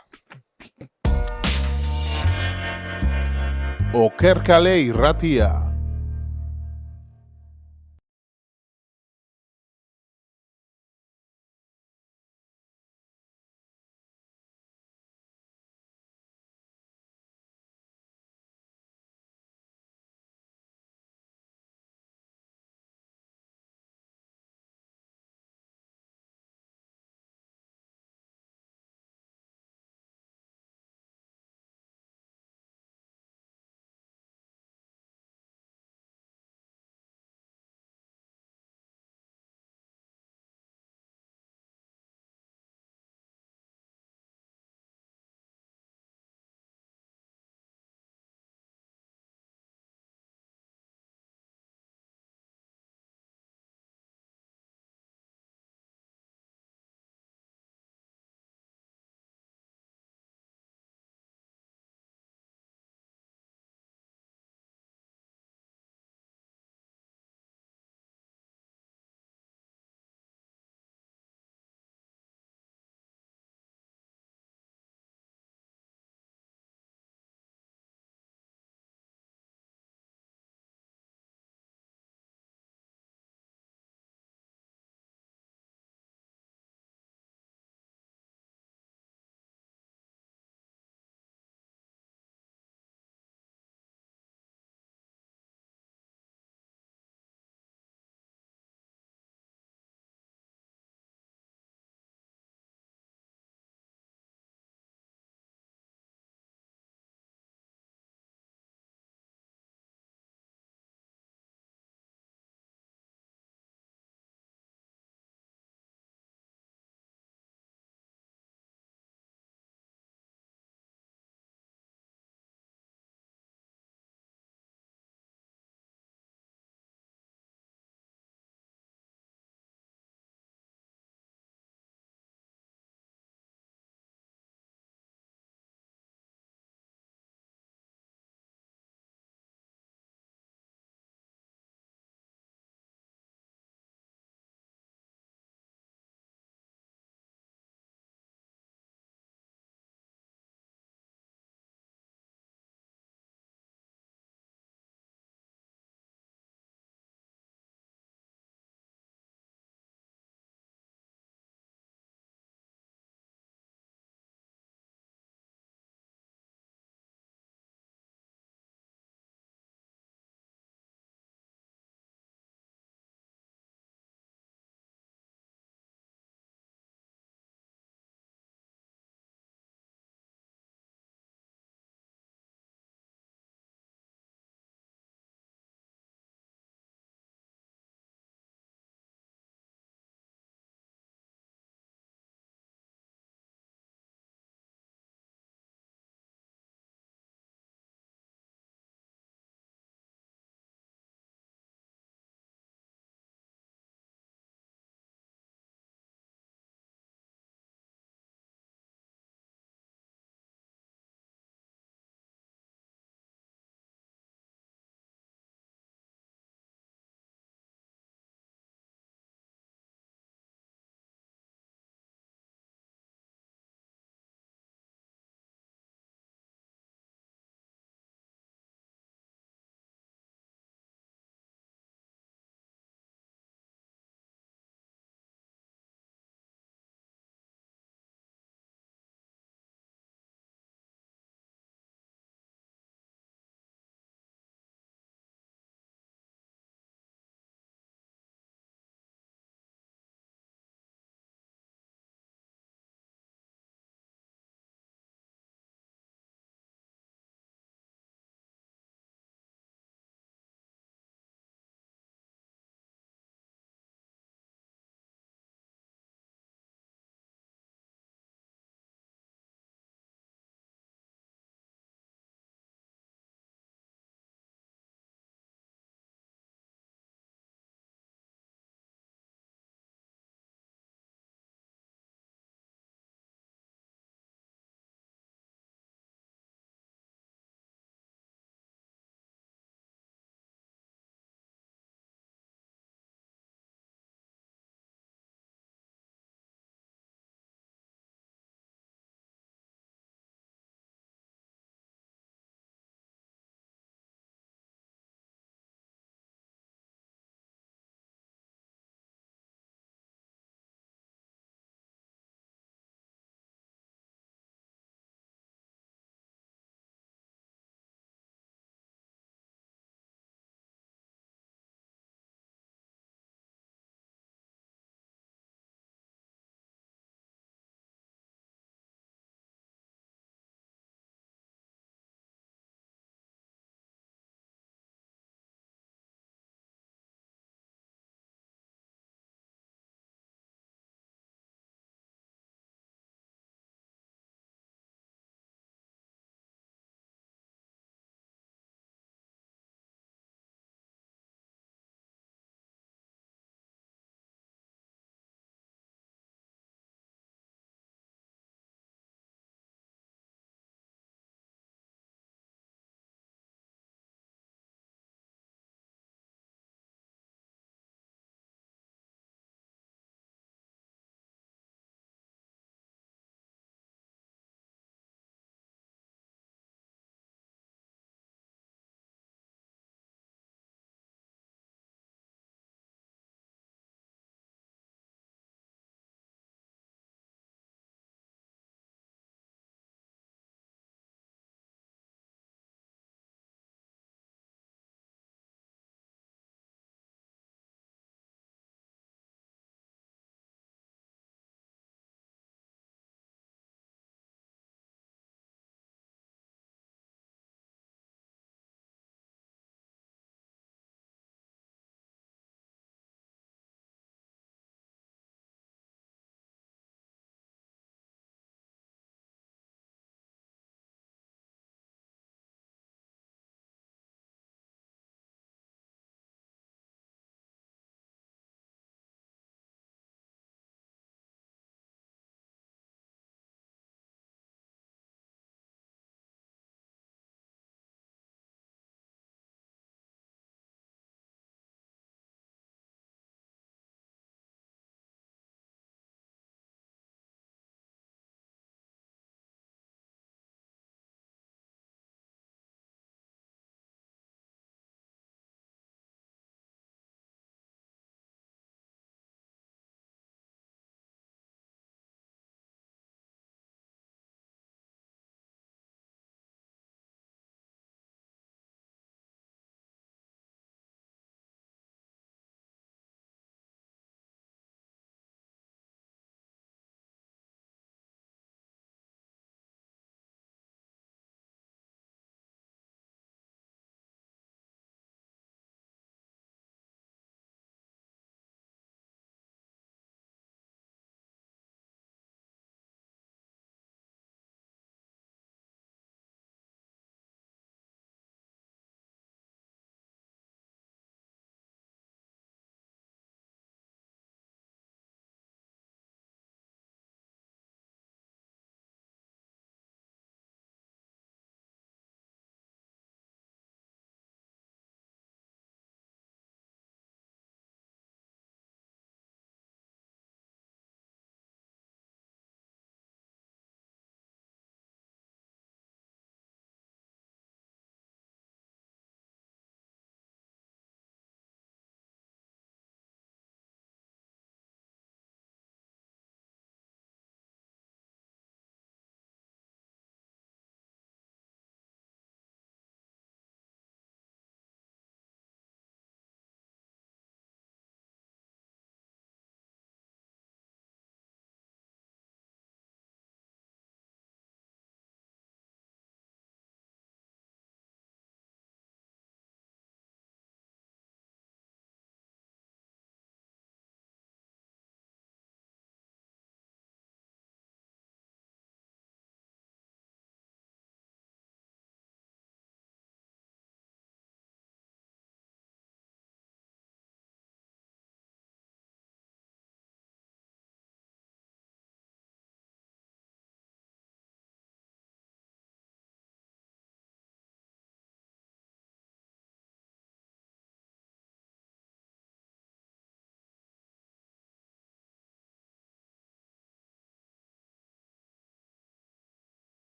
Okerkale irratia.